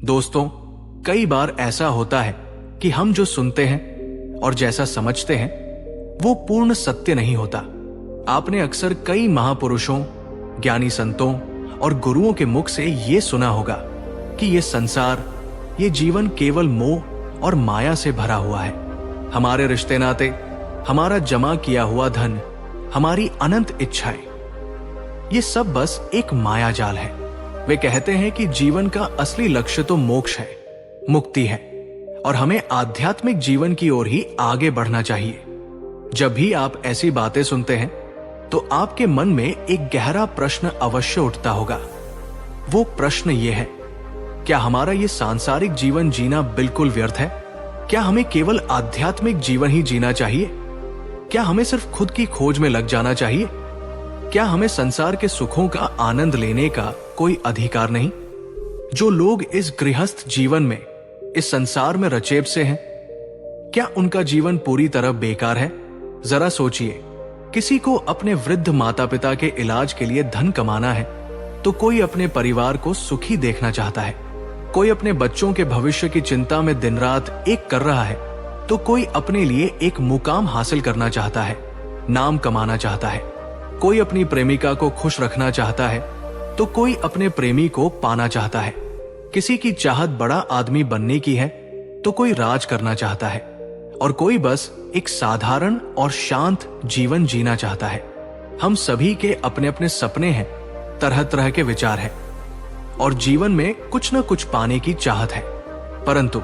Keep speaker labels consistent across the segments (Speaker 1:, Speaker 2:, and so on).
Speaker 1: दोस्तों, कई बार ऐसा होता है कि हम जो सुनते हैं और जैसा समझते हैं वो पूर्ण सत्य नहीं होता। आपने अक्सर कई महापुरुषों, ज्ञानी संतों और गुरुओं के मुख से ये सुना होगा कि ये संसार, ये जीवन केवल मोह और माया से भरा हुआ है। हमारे रिश्ते नाते, हमारा जमा किया हुआ धन, हमारी अनंत इच्छाएं, ये सब बस एक माया जाल है। वे कहते हैं कि जीवन का असली लक्ष्य तो मोक्ष है, मुक्ति है, और हमें आध्यात्मिक जीवन की ओर ही आगे बढ़ना चाहिए। जब भी आप ऐसी बातें सुनते हैं तो आपके मन में एक गहरा प्रश्न अवश्य उठता होगा। वो प्रश्न ये है, क्या हमारा ये सांसारिक जीवन जीना बिल्कुल व्यर्थ है? क्या हमें केवल आध्यात्मिक जीवन ही जीना चाहिए? क्या हमें सिर्फ खुद की खोज में लग जाना चाहिए? क्या हमें संसार के सुखों का आनंद लेने का कोई अधिकार नहीं? जो लोग इस गृहस्थ जीवन में, इस संसार में रचेब से हैं, क्या उनका जीवन पूरी तरह बेकार है? जरा सोचिए, किसी को अपने वृद्ध माता पिता के इलाज के लिए धन कमाना है तो कोई अपने परिवार को सुखी देखना चाहता है, कोई अपने बच्चों के भविष्य की चिंता में दिन रात एक कर रहा है, तो कोई अपने लिए एक मुकाम हासिल करना चाहता है, नाम कमाना चाहता है, कोई अपनी प्रेमिका को खुश रखना चाहता है तो कोई अपने प्रेमी को पाना चाहता है। किसी की चाहत बड़ा आदमी बनने की है तो कोई राज करना चाहता है, और कोई बस एक साधारण और शांत जीवन जीना चाहता है। हम सभी के अपने अपने सपने हैं, तरह तरह के विचार हैं, और जीवन में कुछ न कुछ पाने की चाहत है। परंतु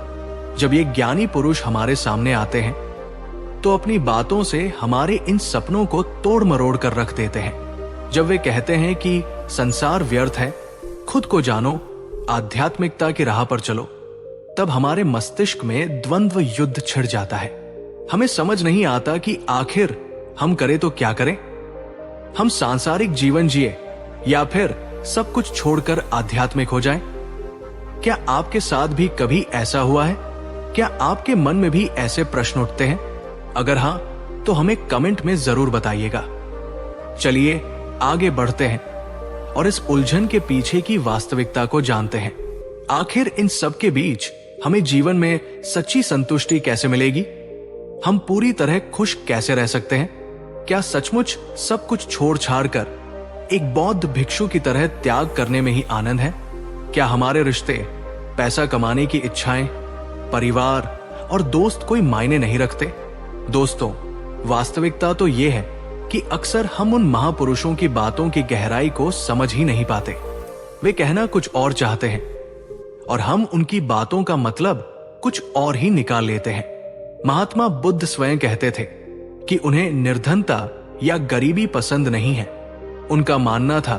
Speaker 1: जब ये ज्ञानी पुरुष हमारे सामने आते हैं तो अपनी बातों से हमारे इन सपनों को तोड़ मरोड़ कर रख देते हैं। जब वे कहते हैं कि संसार व्यर्थ है, खुद को जानो, आध्यात्मिकता की राह पर चलो, तब हमारे मस्तिष्क में द्वंद्व युद्ध छिड़ जाता है। हमें समझ नहीं आता कि आखिर हम करें तो क्या करें। हम सांसारिक जीवन जिए या फिर सब कुछ छोड़कर आध्यात्मिक हो जाएं? क्या आपके साथ भी कभी ऐसा हुआ है? क्या आपके मन में भी ऐसे प्रश्न उठते हैं? अगर हां, तो हमें कमेंट में जरूर बताइएगा। चलिए आगे बढ़ते हैं और इस उलझन के पीछे की वास्तविकता को जानते हैं। आखिर इन सब के बीच हमें जीवन में सच्ची संतुष्टि कैसे मिलेगी? हम पूरी तरह खुश कैसे रह सकते हैं? क्या सचमुच सब कुछ छोड़ छाड़ कर एक बौद्ध भिक्षु की तरह त्याग करने में ही आनंद है? क्या हमारे रिश्ते, पैसा कमाने की इच्छाएं, परिवार और दोस्त कोई मायने नहीं रखते? दोस्तों, वास्तविकता तो यह है कि अक्सर हम उन महापुरुषों की बातों की गहराई को समझ ही नहीं पाते। वे कहना कुछ और चाहते हैं और हम उनकी बातों का मतलब कुछ और ही निकाल लेते हैं। महात्मा बुद्ध स्वयं कहते थे कि उन्हें निर्धनता या गरीबी पसंद नहीं है। उनका मानना था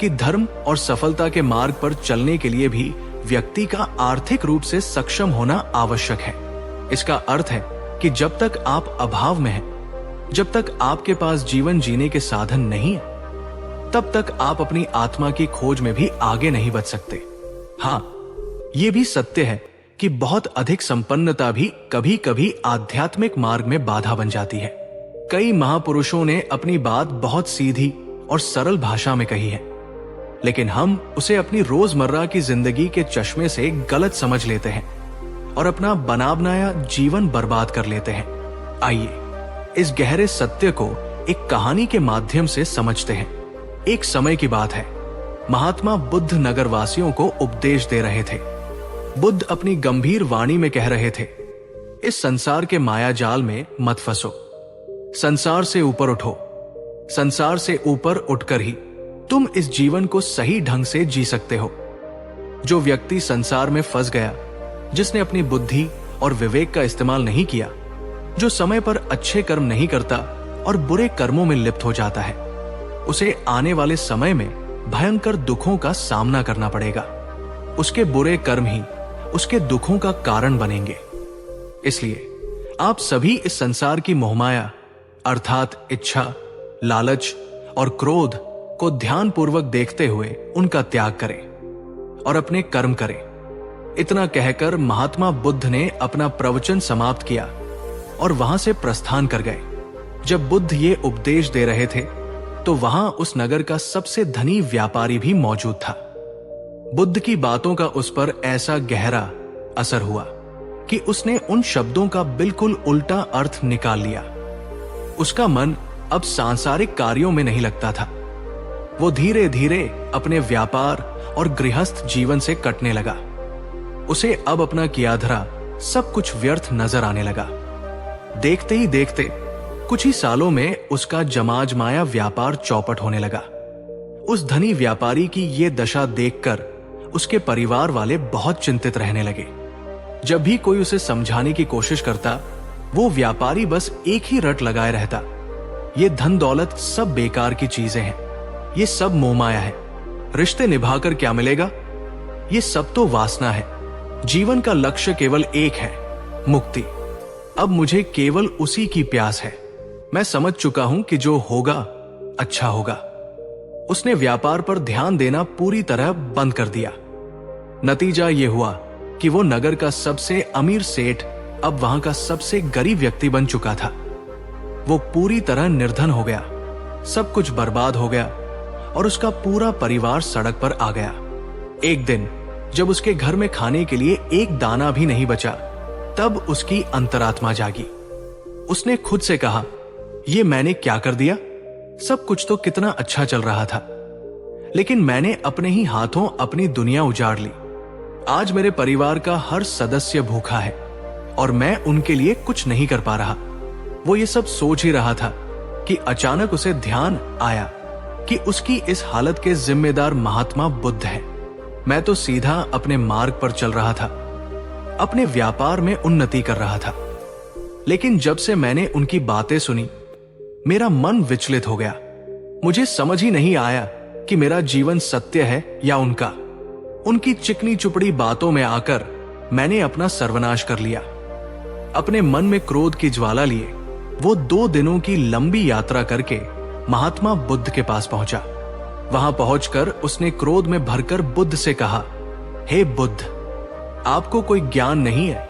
Speaker 1: कि धर्म और सफलता के मार्ग पर चलने के लिए भी व्यक्ति का आर्थिक रूप से सक्षम होना आवश्यक है। इसका अर्थ है कि जब तक आप अभाव में हैं, जब तक आपके पास जीवन जीने के साधन नहीं है, तब तक आप अपनी आत्मा की खोज में भी आगे नहीं बढ़ सकते। हाँ, यह भी सत्य है कि बहुत अधिक संपन्नता भी कभी कभी आध्यात्मिक मार्ग में बाधा बन जाती है। कई महापुरुषों ने अपनी बात बहुत सीधी और सरल भाषा में कही है, लेकिन हम उसे अपनी रोजमर्रा की जिंदगी के चश्मे से गलत समझ लेते हैं और अपना बना बनाया जीवन बर्बाद कर लेते हैं। आइए इस गहरे सत्य को एक कहानी के माध्यम से समझते हैं। एक समय की बात है, महात्मा बुद्ध नगरवासियों को उपदेश दे रहे थे। बुद्ध अपनी गंभीर वाणी में कह रहे थे, इस संसार के माया जाल में मत फंसो, संसार से ऊपर उठो। संसार से ऊपर उठकर ही तुम इस जीवन को सही ढंग से जी सकते हो। जो व्यक्ति संसार में फंस गया, जिसने अपनी बुद्धि और विवेक का इस्तेमाल नहीं किया, जो समय पर अच्छे कर्म नहीं करता और बुरे कर्मों में लिप्त हो जाता है, उसे आने वाले समय में भयंकर दुखों का सामना करना पड़ेगा। उसके बुरे कर्म ही उसके दुखों का कारण बनेंगे। इसलिए आप सभी इस संसार की मोहमाया अर्थात इच्छा, लालच और क्रोध को ध्यानपूर्वक देखते हुए उनका त्याग करें और अपने कर्म करें। इतना कहकर महात्मा बुद्ध ने अपना प्रवचन समाप्त किया और वहां से प्रस्थान कर गए। जब बुद्ध ये उपदेश दे रहे थे तो वहां उस नगर का सबसे धनी व्यापारी भी मौजूद था। बुद्ध की बातों का उस पर ऐसा गहरा असर हुआ कि उसने उन शब्दों का बिल्कुल उल्टा अर्थ निकाल लिया। उसका मन अब सांसारिक कार्यों में नहीं लगता था। वो धीरे धीरे अपने व्यापार और गृहस्थ जीवन से कटने लगा। उसे अब अपना किया धरा सब कुछ व्यर्थ नजर आने लगा। देखते ही देखते कुछ ही सालों में उसका जमाजमाया व्यापार चौपट होने लगा। उस धनी व्यापारी की ये दशा देखकर उसके परिवार वाले बहुत चिंतित रहने लगे। जब भी कोई उसे समझाने की कोशिश करता, वो व्यापारी बस एक ही रट लगाए रहता, ये धन दौलत सब बेकार की चीजें हैं, ये सब मोहमाया है, रिश्ते निभाकर क्या मिलेगा, ये सब तो वासना है, जीवन का लक्ष्य केवल एक है, मुक्ति। अब मुझे केवल उसी की प्यास है। मैं समझ चुका हूं कि जो होगा अच्छा होगा। उसने व्यापार पर ध्यान देना पूरी तरह बंद कर दिया। नतीजा यह हुआ कि वो नगर का सबसे अमीर सेठ अब वहां का सबसे गरीब व्यक्ति बन चुका था। वो पूरी तरह निर्धन हो गया, सब कुछ बर्बाद हो गया और उसका पूरा परिवार सड़क पर आ गया। एक दिन जब उसके घर में खाने के लिए एक दाना भी नहीं बचा, तब उसकी अंतरात्मा जागी। उसने खुद से कहा, ये मैंने क्या कर दिया? सब कुछ तो कितना अच्छा चल रहा था, लेकिन मैंने अपने ही हाथों अपनी दुनिया उजाड़ ली। आज मेरे परिवार का हर सदस्य भूखा है और मैं उनके लिए कुछ नहीं कर पा रहा। वो ये सब सोच ही रहा था कि अचानक उसे ध्यान आया कि उसकी इस हालत के जिम्मेदार महात्मा बुद्ध है। मैं तो सीधा अपने मार्ग पर चल रहा था, अपने व्यापार में उन्नति कर रहा था, लेकिन जब से मैंने उनकी बातें सुनी, मेरा मन विचलित हो गया। मुझे समझ ही नहीं आया कि मेरा जीवन सत्य है या उनका। उनकी चिकनी चुपड़ी बातों में आकर मैंने अपना सर्वनाश कर लिया। अपने मन में क्रोध की ज्वाला लिए वो 2 दिनों की लंबी यात्रा करके महात्मा बुद्ध के पास पहुंचा। वहां पहुंचकर उसने क्रोध में भरकर बुद्ध से कहा, हे बुद्ध, आपको कोई ज्ञान नहीं है,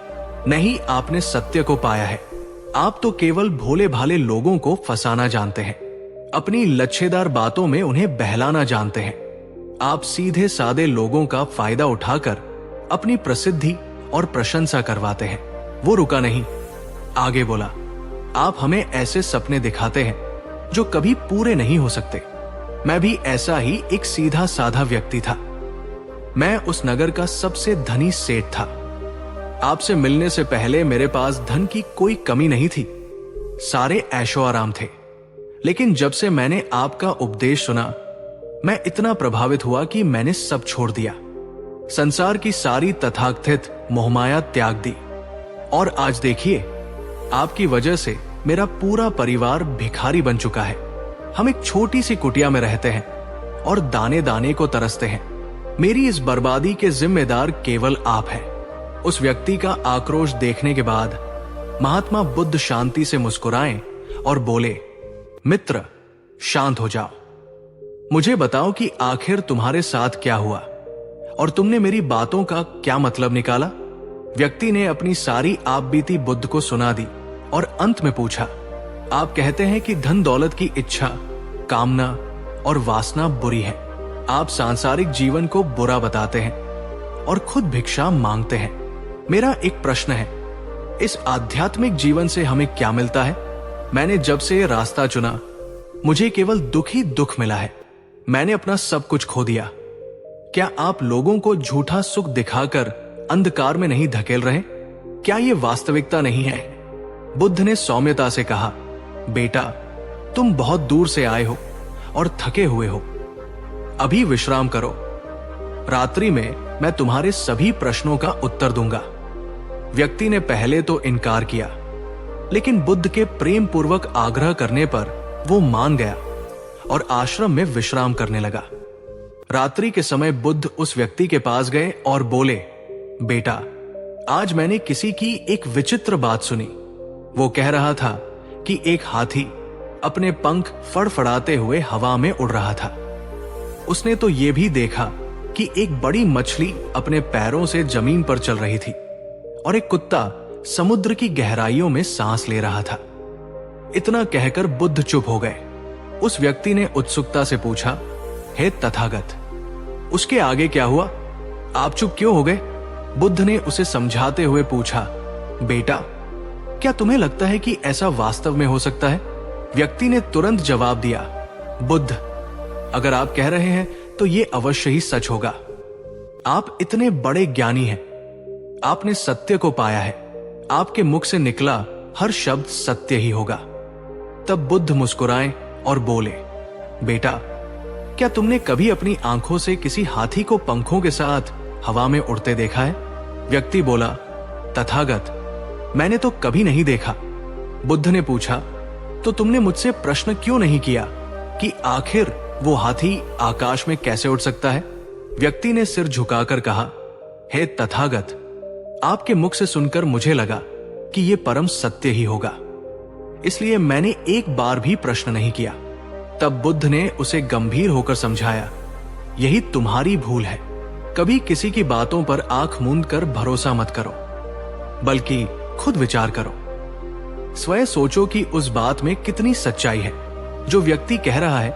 Speaker 1: नहीं आपने सत्य को पाया है। आप तो केवल भोले भाले लोगों को फंसाना जानते हैं, अपनी लच्छेदार बातों में उन्हें बहलाना जानते हैं। आप सीधे सादे लोगों का फायदा उठाकर अपनी प्रसिद्धि और प्रशंसा करवाते हैं। वो रुका नहीं, आगे बोला, आप हमें ऐसे सपने दिखाते हैं जो कभी पूरे नहीं हो सकते। मैं भी ऐसा ही एक सीधा साधा व्यक्ति था। मैं उस नगर का सबसे धनी सेठ था। आपसे मिलने से पहले मेरे पास धन की कोई कमी नहीं थी, सारे ऐशो आराम थे। लेकिन जब से मैंने आपका उपदेश सुना, मैं इतना प्रभावित हुआ कि मैंने सब छोड़ दिया, संसार की सारी तथाकथित मोहमाया त्याग दी। और आज देखिए, आपकी वजह से मेरा पूरा परिवार भिखारी बन चुका है। हम एक छोटी सी कुटिया में रहते हैं और दाने दाने को तरसते हैं। मेरी इस बर्बादी के जिम्मेदार केवल आप हैं। उस व्यक्ति का आक्रोश देखने के बाद महात्मा बुद्ध शांति से मुस्कुराए और बोले, मित्र, शांत हो जाओ। मुझे बताओ कि आखिर तुम्हारे साथ क्या हुआ और तुमने मेरी बातों का क्या मतलब निकाला। व्यक्ति ने अपनी सारी आपबीती बुद्ध को सुना दी और अंत में पूछा, आप कहते हैं कि धन दौलत की इच्छा, कामना और वासना बुरी है। आप सांसारिक जीवन को बुरा बताते हैं और खुद भिक्षा मांगते हैं। मेरा एक प्रश्न है, इस आध्यात्मिक जीवन से हमें क्या मिलता है? मैंने जब से ये रास्ता चुना, मुझे केवल दुख ही दुख मिला है। मैंने अपना सब कुछ खो दिया। क्या आप लोगों को झूठा सुख दिखाकर अंधकार में नहीं धकेल रहे? क्या ये वास्तविकता नहीं है? बुद्ध ने सौम्यता से कहा, बेटा, तुम बहुत दूर से आए हो और थके हुए हो, अभी विश्राम करो। रात्रि में मैं तुम्हारे सभी प्रश्नों का उत्तर दूंगा। व्यक्ति ने पहले तो इनकार किया, लेकिन बुद्ध के प्रेम पूर्वक आग्रह करने पर वो मान गया और आश्रम में विश्राम करने लगा। रात्रि के समय बुद्ध उस व्यक्ति के पास गए और बोले, बेटा, आज मैंने किसी की एक विचित्र बात सुनी। वो कह रहा था कि एक हाथी अपने पंख फड़फड़ाते हुए हवा में उड़ रहा था। उसने तो ये भी देखा कि एक बड़ी मछली अपने पैरों से जमीन पर चल रही थी और एक कुत्ता समुद्र की गहराइयों में सांस ले रहा था। इतना कहकर बुद्ध चुप हो गए। उस व्यक्ति ने उत्सुकता से पूछा, हे तथागत, उसके आगे क्या हुआ? आप चुप क्यों हो गए? बुद्ध ने उसे समझाते हुए पूछा। बेटा, क्या तुम्हें लगता है कि ऐसा वास्तव में हो सकता है? व्यक्ति ने तुरंत जवाब दिया, बुद्ध, अगर आप कह रहे हैं तो ये अवश्य ही सच होगा। आप इतने बड़े ज्ञानी हैं, आपने सत्य को पाया है, आपके मुख से निकला हर शब्द सत्य ही होगा। तब बुद्ध मुस्कुराए और बोले, बेटा, क्या तुमने कभी अपनी आंखों से किसी हाथी को पंखों के साथ हवा में उड़ते देखा है? व्यक्ति बोला, तथागत, मैंने तो कभी नहीं देखा। बुद्ध ने पूछा, तो तुमने मुझसे प्रश्न क्यों नहीं किया कि आखिर वो हाथी आकाश में कैसे उड़ सकता है? व्यक्ति ने सिर झुकाकर कहा, हे तथागत, आपके मुख से सुनकर मुझे लगा कि ये परम सत्य ही होगा, इसलिए मैंने एक बार भी प्रश्न नहीं किया। तब बुद्ध ने उसे गंभीर होकर समझाया, यही तुम्हारी भूल है। कभी किसी की बातों पर आंख मूंद कर भरोसा मत करो, बल्कि खुद विचार करो। स्वयं सोचो कि उस बात में कितनी सच्चाई है। जो व्यक्ति कह रहा है,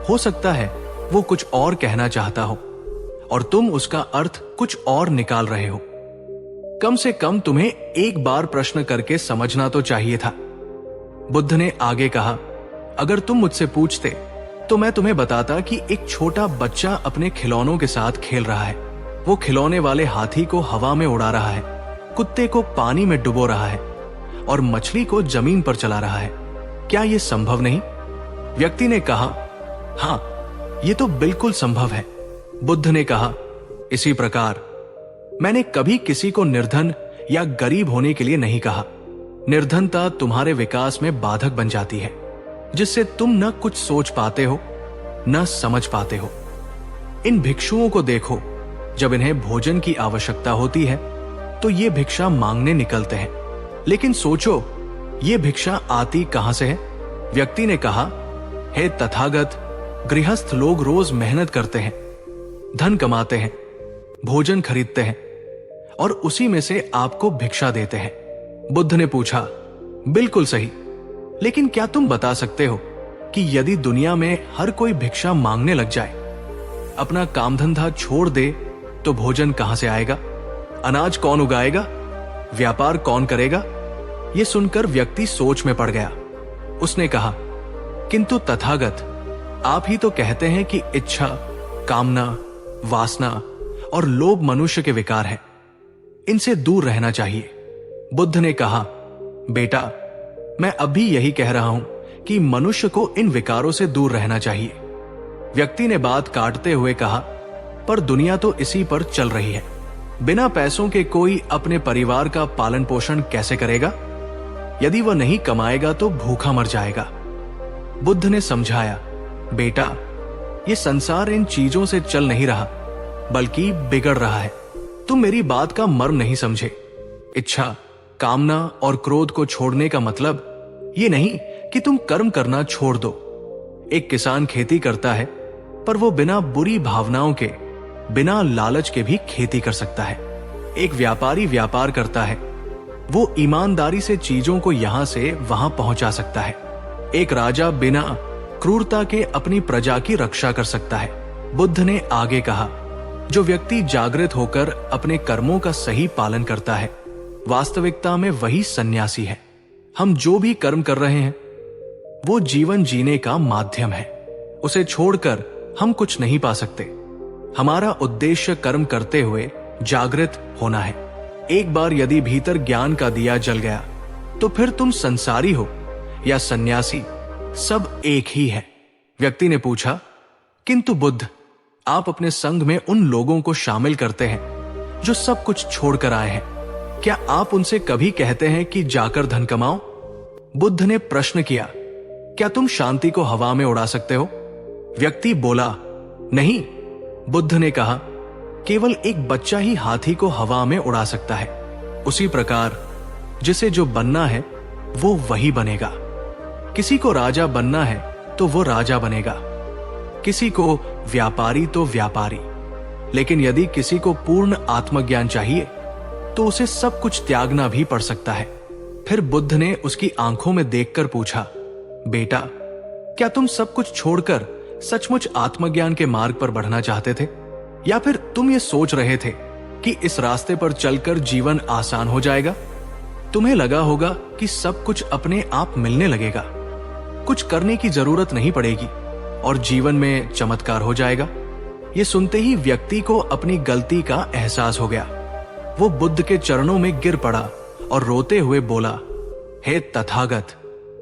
Speaker 1: हो सकता है वो कुछ और कहना चाहता हो और तुम उसका अर्थ कुछ और निकाल रहे हो। कम से कम तुम्हें एक बार प्रश्न करके समझना तो चाहिए था। बुद्ध ने आगे कहा, अगर तुम मुझसे पूछते तो मैं तुम्हें बताता कि एक छोटा बच्चा अपने खिलौनों के साथ खेल रहा है। वो खिलौने वाले हाथी को हवा में उड़ा रहा है, कुत्ते को पानी में डुबो रहा है और मछली को जमीन पर चला रहा है। क्या यह संभव नहीं? व्यक्ति ने कहा, हां, यह तो बिल्कुल संभव है। बुद्ध ने कहा, इसी प्रकार मैंने कभी किसी को निर्धन या गरीब होने के लिए नहीं कहा। निर्धनता तुम्हारे विकास में बाधक बन जाती है, जिससे तुम न कुछ सोच पाते हो न समझ पाते हो। इन भिक्षुओं को देखो, जब इन्हें भोजन की आवश्यकता होती है तो ये भिक्षा मांगने निकलते हैं, लेकिन सोचो ये भिक्षा आती कहां से है? व्यक्ति ने कहा, हे तथागत, गृहस्थ लोग रोज मेहनत करते हैं, धन कमाते हैं, भोजन खरीदते हैं और उसी में से आपको भिक्षा देते हैं। बुद्ध ने पूछा, बिल्कुल सही, लेकिन क्या तुम बता सकते हो कि यदि दुनिया में हर कोई भिक्षा मांगने लग जाए, अपना काम धंधा छोड़ दे, तो भोजन कहां से आएगा? अनाज कौन उगाएगा? व्यापार कौन करेगा? यह सुनकर व्यक्ति सोच में पड़ गया। उसने कहा, किंतु तथागत, आप ही तो कहते हैं कि इच्छा, कामना, वासना और लोभ मनुष्य के विकार हैं, इनसे दूर रहना चाहिए। बुद्ध ने कहा, बेटा, मैं अभी यही कह रहा हूं कि मनुष्य को इन विकारों से दूर रहना चाहिए। व्यक्ति ने बात काटते हुए कहा, पर दुनिया तो इसी पर चल रही है। बिना पैसों के कोई अपने परिवार का पालन पोषण कैसे करेगा? यदि वह नहीं कमाएगा तो भूखा मर जाएगा। बुद्ध ने समझाया, बेटा, यह संसार इन चीजों से चल नहीं रहा, बल्कि बिगड़ रहा है। तुम मेरी बात का मर्म नहीं समझे। इच्छा, कामना और क्रोध को छोड़ने का मतलब ये नहीं कि तुम कर्म करना छोड़ दो। एक किसान खेती करता है, पर वो बिना बुरी भावनाओं के, बिना लालच के भी खेती कर सकता है। एक व्यापारी व्यापार करता है, वो ईमानदारी से चीजों को यहां से वहां पहुंचा सकता है। एक राजा बिना क्रूरता के अपनी प्रजा की रक्षा कर सकता है। बुद्ध ने आगे कहा, जो व्यक्ति जागृत होकर अपने कर्मों का सही पालन करता है, वास्तविकता में वही सन्यासी है। हम जो भी कर्म कर रहे हैं वो जीवन जीने का माध्यम है। उसे छोड़कर हम कुछ नहीं पा सकते। हमारा उद्देश्य कर्म करते हुए जागृत होना है। एक बार यदि भीतर ज्ञान का दिया जल गया तो फिर तुम संसारी हो या सन्यासी, सब एक ही है। व्यक्ति ने पूछा, किंतु बुद्ध, आप अपने संग में उन लोगों को शामिल करते हैं जो सब कुछ छोड़कर आए हैं। क्या आप उनसे कभी कहते हैं कि जाकर धन कमाओ? बुद्ध ने प्रश्न किया, क्या तुम शांति को हवा में उड़ा सकते हो? व्यक्ति बोला, नहीं। बुद्ध ने कहा, केवल एक बच्चा ही हाथी को हवा में उड़ा सकता है। उसी प्रकार जिसे जो बनना है वो वही बनेगा। किसी को राजा बनना है तो वो राजा बनेगा, किसी को व्यापारी तो व्यापारी। लेकिन यदि किसी को पूर्ण आत्मज्ञान चाहिए तो उसे सब कुछ त्यागना भी पड़ सकता है। फिर बुद्ध ने उसकी आंखों में देखकर पूछा, बेटा, क्या तुम सब कुछ छोड़कर सचमुच आत्मज्ञान के मार्ग पर बढ़ना चाहते थे? या फिर तुम ये सोच रहे थे कि इस रास्ते पर चलकर जीवन आसान हो जाएगा? तुम्हें लगा होगा कि सब कुछ अपने आप मिलने लगेगा, कुछ करने की जरूरत नहीं पड़ेगी और जीवन में चमत्कार हो जाएगा। ये सुनते ही व्यक्ति को अपनी गलती का एहसास हो गया। वो बुद्ध के चरणों में गिर पड़ा और रोते हुए बोला, हे तथागत,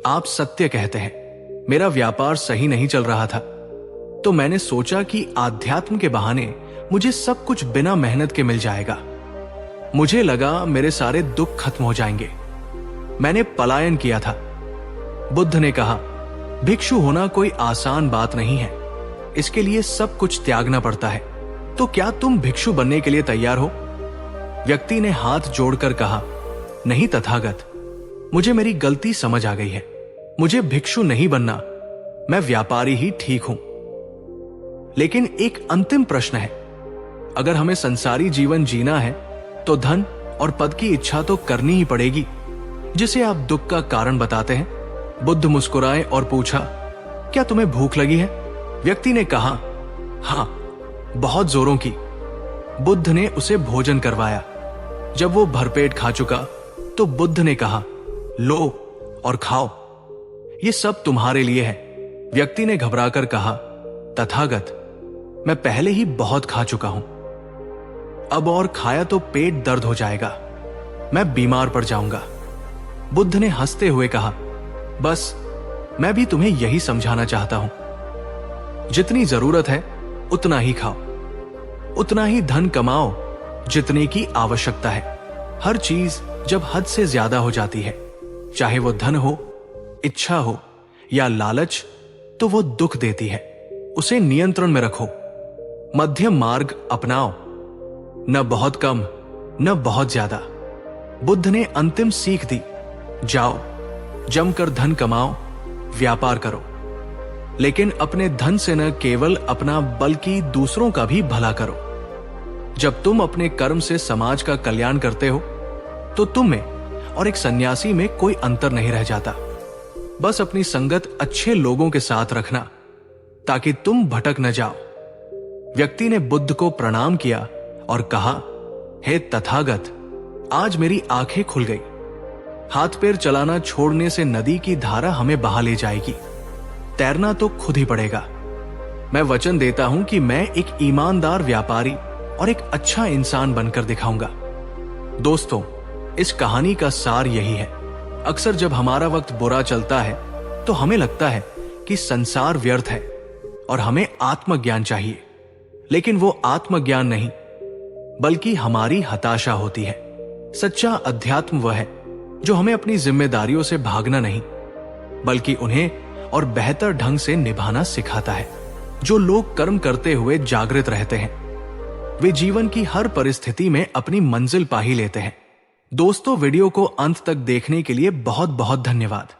Speaker 1: आप सत्य कहते हैं, मेरा व्यापार सही नहीं चल रहा था, तो मैंने सोचा कि आध्यात्म के बहाने मुझे सब कुछ बिना मेहनत के मिल जाएगा। मुझे लगा मेरे सारे दुख खत्म हो जाएंगे। मैंने पलायन किया था। बुद्ध ने कहा, भिक्षु होना कोई आसान बात नहीं है, इसके लिए सब कुछ त्यागना पड़ता है। तो क्या तुम भिक्षु बनने के लिए तैयार हो? व्यक्ति ने हाथ जोड़कर कहा, नहीं तथागत, मुझे मेरी गलती समझ आ गई है। मुझे भिक्षु नहीं बनना, मैं व्यापारी ही ठीक हूं। लेकिन एक अंतिम प्रश्न है, अगर हमें संसारी जीवन जीना है तो धन और पद की इच्छा तो करनी ही पड़ेगी, जिसे आप दुख का कारण बताते हैं। बुद्ध मुस्कुराए और पूछा, क्या तुम्हें भूख लगी है? व्यक्ति ने कहा, हां, बहुत जोरों की। बुद्ध ने उसे भोजन करवाया। जब वो भरपेट खा चुका तो बुद्ध ने कहा, लो और खाओ, ये सब तुम्हारे लिए है। व्यक्ति ने घबराकर कहा, तथागत, मैं पहले ही बहुत खा चुका हूं, अब और खाया तो पेट दर्द हो जाएगा, मैं बीमार पड़ जाऊंगा। बुद्ध ने हंसते हुए कहा, बस मैं भी तुम्हें यही समझाना चाहता हूं, जितनी जरूरत है उतना ही खाओ, उतना ही धन कमाओ जितने की आवश्यकता है। हर चीज जब हद से ज्यादा हो जाती है, चाहे वो धन हो, इच्छा हो या लालच, तो वो दुख देती है। उसे नियंत्रण में रखो, मध्यम मार्ग अपनाओ, न बहुत कम न बहुत ज्यादा। बुद्ध ने अंतिम सीख दी, जाओ जमकर धन कमाओ, व्यापार करो, लेकिन अपने धन से न केवल अपना बल्कि दूसरों का भी भला करो। जब तुम अपने कर्म से समाज का कल्याण करते हो तो तुम में और एक सन्यासी में कोई अंतर नहीं रह जाता। बस अपनी संगत अच्छे लोगों के साथ रखना ताकि तुम भटक न जाओ। व्यक्ति ने बुद्ध को प्रणाम किया और कहा, हे तथागत, आज मेरी आंखें खुल गई। हाथ पैर चलाना छोड़ने से नदी की धारा हमें बहा ले जाएगी, तैरना तो खुद ही पड़ेगा। मैं वचन देता हूं कि मैं एक ईमानदार व्यापारी और एक अच्छा इंसान बनकर दिखाऊंगा। दोस्तों, इस कहानी का सार यही है, अक्सर जब हमारा वक्त बुरा चलता है तो हमें लगता है कि संसार व्यर्थ है और हमें आत्मज्ञान चाहिए, लेकिन वो आत्मज्ञान नहीं बल्कि हमारी हताशा होती है। सच्चा अध्यात्म वह है जो हमें अपनी जिम्मेदारियों से भागना नहीं बल्कि उन्हें और बेहतर ढंग से निभाना सिखाता है। जो लोग कर्म करते हुए जागृत रहते हैं वे जीवन की हर परिस्थिति में अपनी मंजिल पा ही लेते हैं। दोस्तों, वीडियो को अंत तक देखने के लिए बहुत बहुत धन्यवाद।